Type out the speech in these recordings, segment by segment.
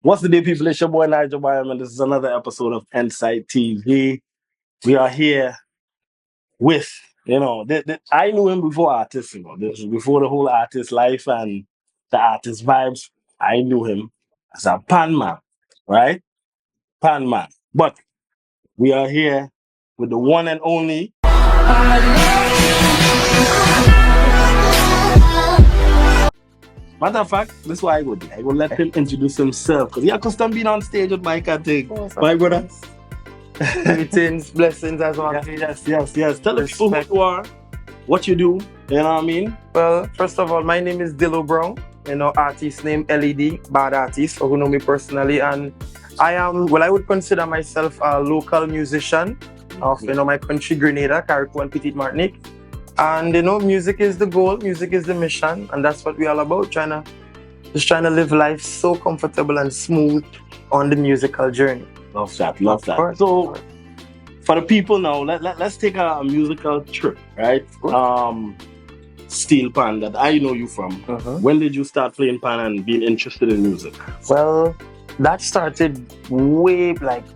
What's the day, people? It's your boy Nigel Byam, and this is another episode of Insight TV. We are here with, I knew him before artists, this was before the whole artist life and the artist vibes. I knew him as a pan man, right? Pan man. But we are here with the one and only. Matter of fact, this is what I would do. I will let him introduce himself because he accustomed being on stage with Mike and thing. My brother. Greetings, blessings as well. Yes. Tell the people who you are, what you do, you know what I mean? Well, first of all, my name is Dillo Brown, artist name L.E.D, bad artist, for who know me personally. And I would consider myself a local musician of, my country, Grenada, Carriacou and Petite Martinique. And, music is the goal, music is the mission, and that's what we're all about, trying to live life so comfortable and smooth on the musical journey. Love that. So, for the people now, let's take a musical trip, right? Steel pan that I know you from. When did you start playing pan and being interested in music? Well, that started way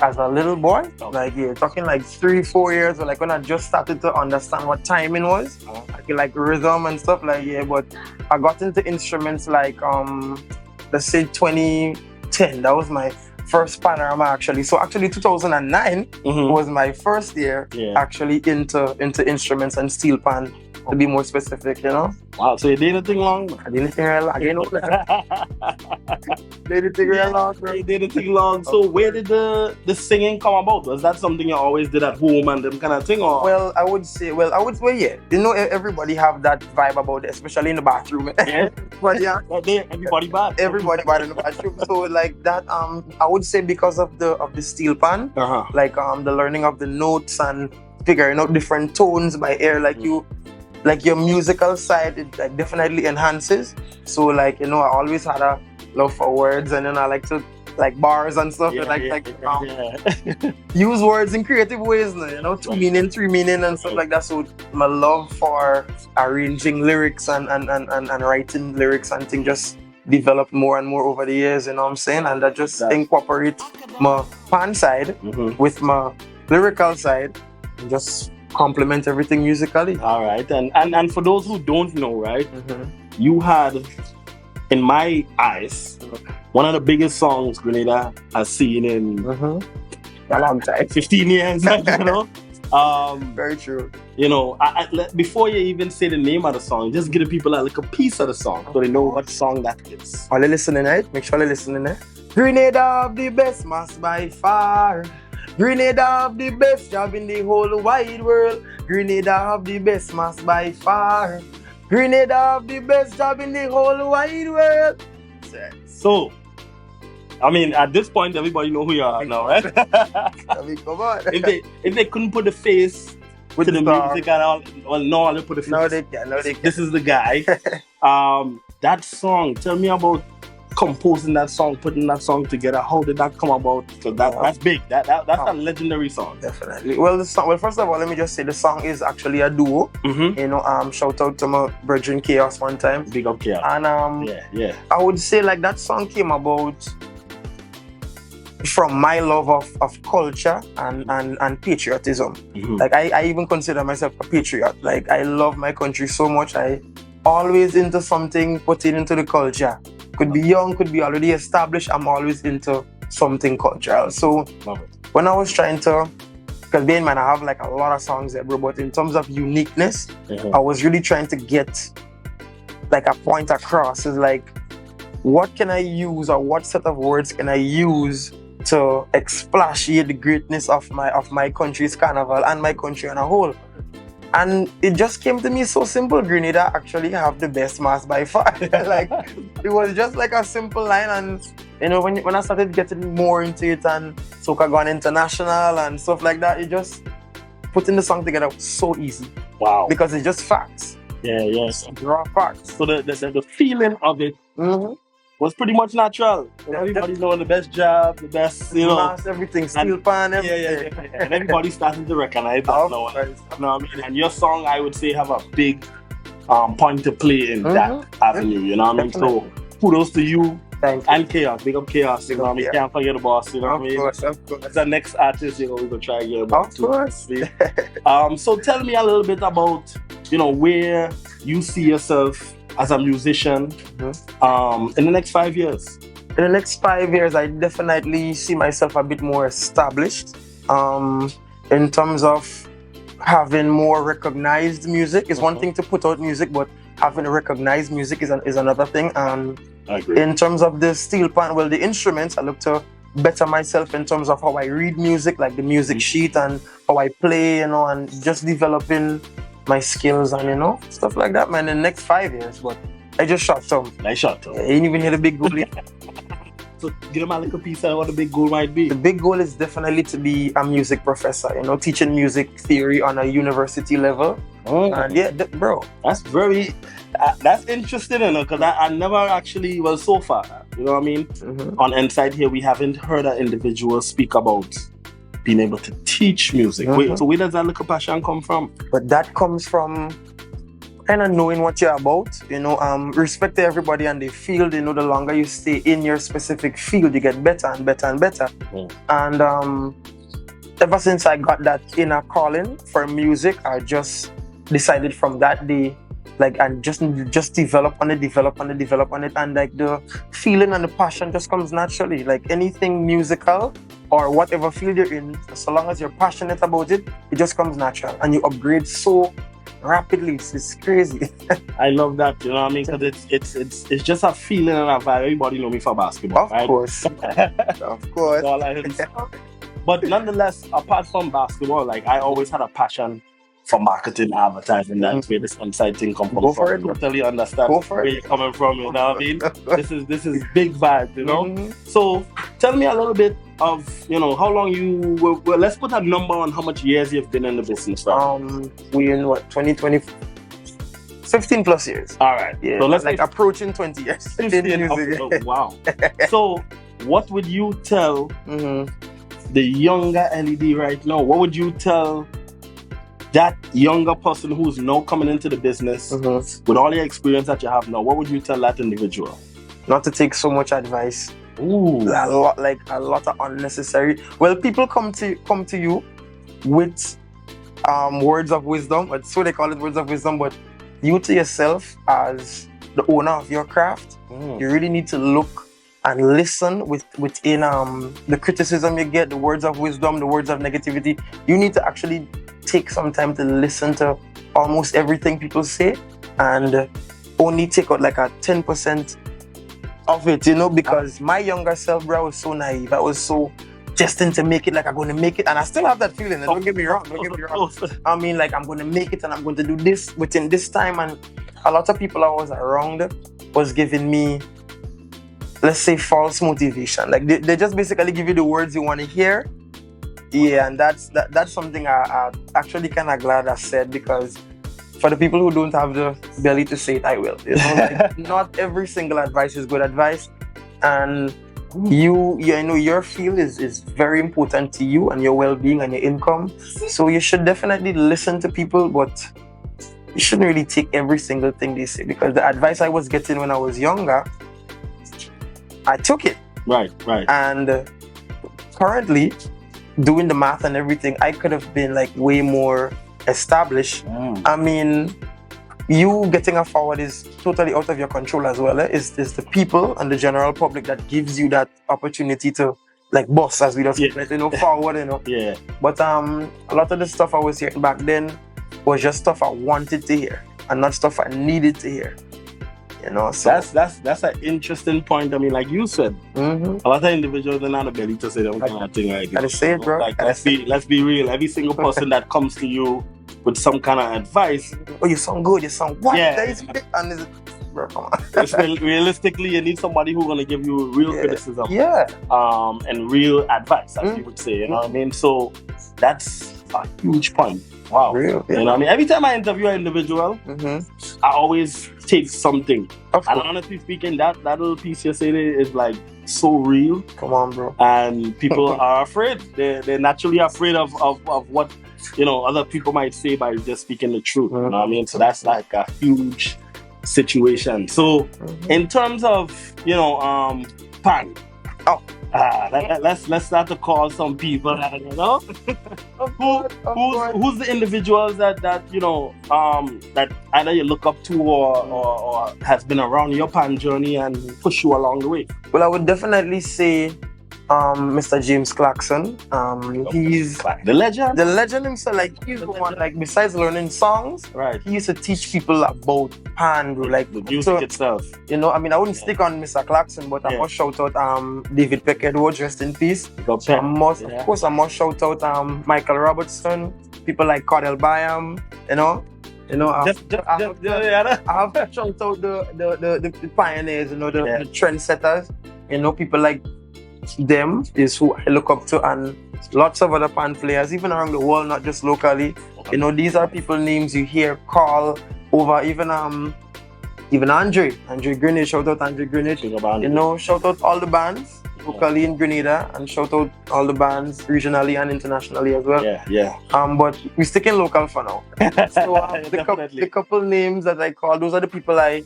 as a little boy. You're talking 3-4 years, or when I just started to understand what timing was. I feel rhythm and stuff but I got into instruments let's say 2010. That was my first panorama actually. So actually 2009 was my first year actually into instruments and steel pan, to be more specific, Wow, so you did anything long? I did anything real long, Did anything real long, bro. You did anything long. So where did the singing come about? Was that something you always did at home and them kind of thing, or? Well, I would say yeah. Everybody have that vibe about it, especially in the bathroom. Yeah. But yeah. Everybody bad. Everybody bad in the bathroom. So that I would say because of the steel pan, the learning of the notes and figuring out different tones by ear, your musical side, it definitely enhances. So I always had a love for words, and I like to bars and stuff. Use words in creative ways, 2 meaning, 3 meaning and stuff like that. So my love for arranging lyrics and writing lyrics and things just developed more and more over the years, you know what I'm saying? And that just incorporate my pan side with my lyrical side and just complement everything musically. All right, and for those who don't know, right, you had, in my eyes, one of the biggest songs Grenada has seen in a long time, 15 years. Very true. Before you even say the name of the song, just give the people a piece of the song so they know what song that is. Are they listening, right? Make sure they're listening, eh? Grenada have the best mass by far. Grenada have the best job in the whole wide world. Grenada have the best mass by far. Grenada have the best job in the whole wide world. So, at this point, everybody know who you are now, right? Come on. If they couldn't put the face with the music and all, well, no, they put the face. No, they can. This is the guy. That song, tell me about composing that song, putting that song together. How did that come about? Because that's big. That's a legendary song. Definitely. Well, first of all, let me just say the song is actually a duo. Shout out to my Virgin Chaos one time. Big up Chaos. And I would say that song came about from my love of culture and patriotism. I even consider myself a patriot. I love my country so much. I always into something, put it into the culture. Could be young, could be already established. I'm always into something cultural. So when I was trying to, because being man, I have a lot of songs there, bro, but in terms of uniqueness, I was really trying to get a point across. Is what can I use, or what set of words can I use to expatiate the greatness of my country's carnival and my country on a whole? And it just came to me so simple. Grenada actually have the best mass by far. It was just a simple line, and when I started getting more into it and Soca gone international and stuff like that, it just putting the song together was so easy. Wow. Because it's just facts. Yeah. Raw facts. So the feeling of it was pretty much natural. Everybody's doing the best job, the best, Mass, everything, steel pan, everything. Yeah. And everybody's starting to recognize that now. And your song, I would say, have a big point to play in that avenue, you know what I mean? So kudos to you. Thank you. And Chaos, big up Chaos. You know what I mean? Can't forget the boss. You know what I mean? Of course. That's the next artist. You know, we're gonna try and get about. Of course. So tell me a little bit about, you know, where you see yourself as a musician in the next 5 years. In the next 5 years, I definitely see myself a bit more established in terms of having more recognized music. It's one thing to put out music, but having recognized music is another thing. And I agree. in terms of the steel pan, well, the instruments, I look to better myself in terms of how I read music, like the music sheet, and how I play, you know, and just developing my skills and, you know, stuff like that, man, in the next 5 years. But I just shot some. Nice shot, though. I ain't even hit a big goal yet. So give them a little piece of what the big goal might be. The big goal is definitely to be a music professor, you know, teaching music theory on a university level. And yeah, bro. That's very, that's interesting, you know, because I never actually, well, so far, you know what I mean? On Inside here, we haven't heard an individual speak about being able to teach music. Wait, so where does that little passion come from? But that comes from kind of knowing what you're about, you know, respect to everybody and their field. You know, the longer you stay in your specific field, you get better and better and better. And ever since I got that inner calling for music, I just decided from that day, like, and just develop on it, and like the feeling and the passion just comes naturally. Like anything musical or whatever field you're in, so long as you're passionate about it, it just comes natural, and you upgrade so rapidly. It's crazy. I love that, you know what I mean? Because it's just a feeling and a vibe. Everybody know me for basketball, right? Of course. Of course. All I heard. But nonetheless, apart from basketball, like I always had a passion for marketing, advertising. That's where this Inside thing comes from. Go for it. Totally understand where you're coming from, you know what I mean? This is big vibe, you know? So tell me a little bit of, you know, how long you well, let's put a number on how much years you've been in the business, right? We in what, 2020, 15 plus years. All right. Yeah. So let's like approaching 20 years. 15 wow. So what would you tell the younger L.E.D right now? What would you tell that younger person who's now coming into the business with all the experience that you have now? What would you tell that individual? Not to take so much advice. Ooh. A lot of unnecessary. Well, people come to you with words of wisdom, but so they call it words of wisdom, but you to yourself as the owner of your craft, you really need to look and listen within the criticism you get, the words of wisdom, the words of negativity. You need to actually take some time to listen to almost everything people say and only take out like a 10% of it, you know, because my younger self, bro, was so naive. I was so destined to make it, like I'm going to make it, and I still have that feeling. Don't get me wrong. I mean, like I'm going to make it and I'm going to do this within this time, and a lot of people I was around was giving me, let's say, false motivation. Like they just basically give you the words you want to hear. Yeah, and that's something I actually kind of glad I said, because for the people who don't have the belly to say it, I will. You know, like, not every single advice is good advice, and you know your field is very important to you and your well-being and your income. So you should definitely listen to people, but you shouldn't really take every single thing they say, because the advice I was getting when I was younger, I took it. Right. And currently, doing the math and everything, I could have been like way more established. I mean, you getting a forward is totally out of your control as well. It's the people and the general public that gives you that opportunity to like boss, as we just you know, forward, you know. Yeah. But a lot of the stuff I was hearing back then was just stuff I wanted to hear and not stuff I needed to hear. You know, so that's an interesting point. I mean, like you said, a lot of individuals are not ability to say that kind of thing, right? Gotta say it, bro. Like, let's be real. Every single person that comes to you with some kind of advice, oh, you sound good, you sound what? Yeah. And bro, come on. Realistically, you need somebody who's gonna give you real criticism, and real advice, as you would say. You know what I mean? So that's a huge point. Wow. Real, You know what I mean? Every time I interview an individual, I always take something. And honestly speaking, that little piece you said is like so real. Come on, bro. And people are afraid. They're naturally afraid of what, you know, other people might say by just speaking the truth. You know what I mean? So that's like a huge situation. So in terms of, you know, pan. Let's start to call some people, you know. Who's the individuals that you know that either you look up to or has been around your pan journey and push you along the way? Well, I would definitely say Mr. James Clarkson. He's the legend. The legend himself. Like he's the one. Like besides learning songs, right? He used to teach people about pan, like the music itself. You know, I mean, I wouldn't stick on Mr. Clarkson, but I must shout out David Peck Edwards, rest in peace. Of course, I must shout out Michael Robertson, people like Cordell Byam. You know, I have to shout out the pioneers. You know, the trendsetters. You know, people like them is who I look up to, and lots of other pan players, even around the world, not just locally. You know, these are people names you hear call over, even Andre Greenwich, shout out Andre Greenwich. You know, shout out all the bands locally in Grenada, and shout out all the bands regionally and internationally as well. But we stick in local for now. So the couple names that I call, those are the people I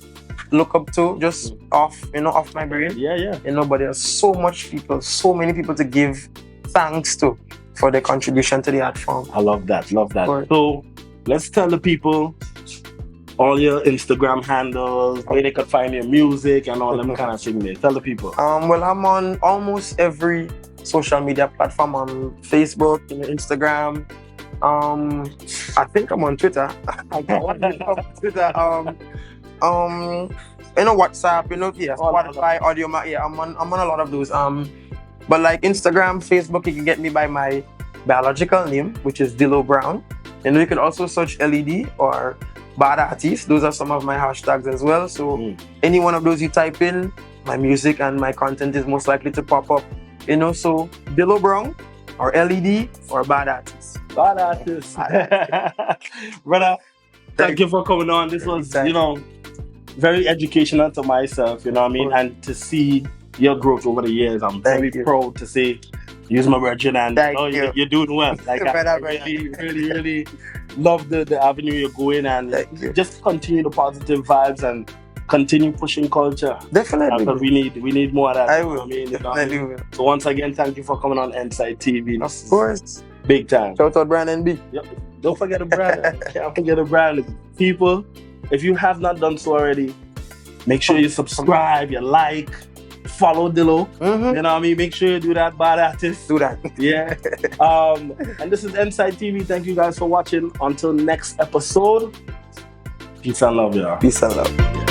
look up to, just off my brain. You know, but there's so many people to give thanks to for their contribution to the art form. I love that. So let's tell the people all your Instagram handles, where they could find your music and all them kind of things. Tell the people. Well, I'm on almost every social media platform. On Facebook, Instagram. I think I'm on Twitter. You know, WhatsApp, you know, Spotify, Audiomack. I'm on a lot of those. But like Instagram, Facebook, you can get me by my biological name, which is Dillo Brown. And you can also search L.E.D or Bad Artist. Those are some of my hashtags as well. So any one of those you type in, my music and my content is most likely to pop up. You know, so Dillo Brown or L.E.D or Bad Artist. Bad Artist. Brother, thank you for coming on. This was, you know, very educational to myself, you know what I mean? And to see your growth over the years, I'm very proud to say, use my virgin, and you're doing well. Like, I really love the avenue you're going, and just continue the positive vibes and continue pushing culture. Definitely. Because we need more of that. I will. Definitely will. So once again, thank you for coming on Inside TV. Of course. Big time. Shout out Brandon B. Yep. Don't forget the brand. Can't forget the brand. People, if you have not done so already, make sure you subscribe, you like, follow Dillo. You know what I mean? Make sure you do that, Bad Artist. Do that. Yeah. And this is Inside TV. Thank you guys for watching. Until next episode. Peace and love, y'all. Peace and love.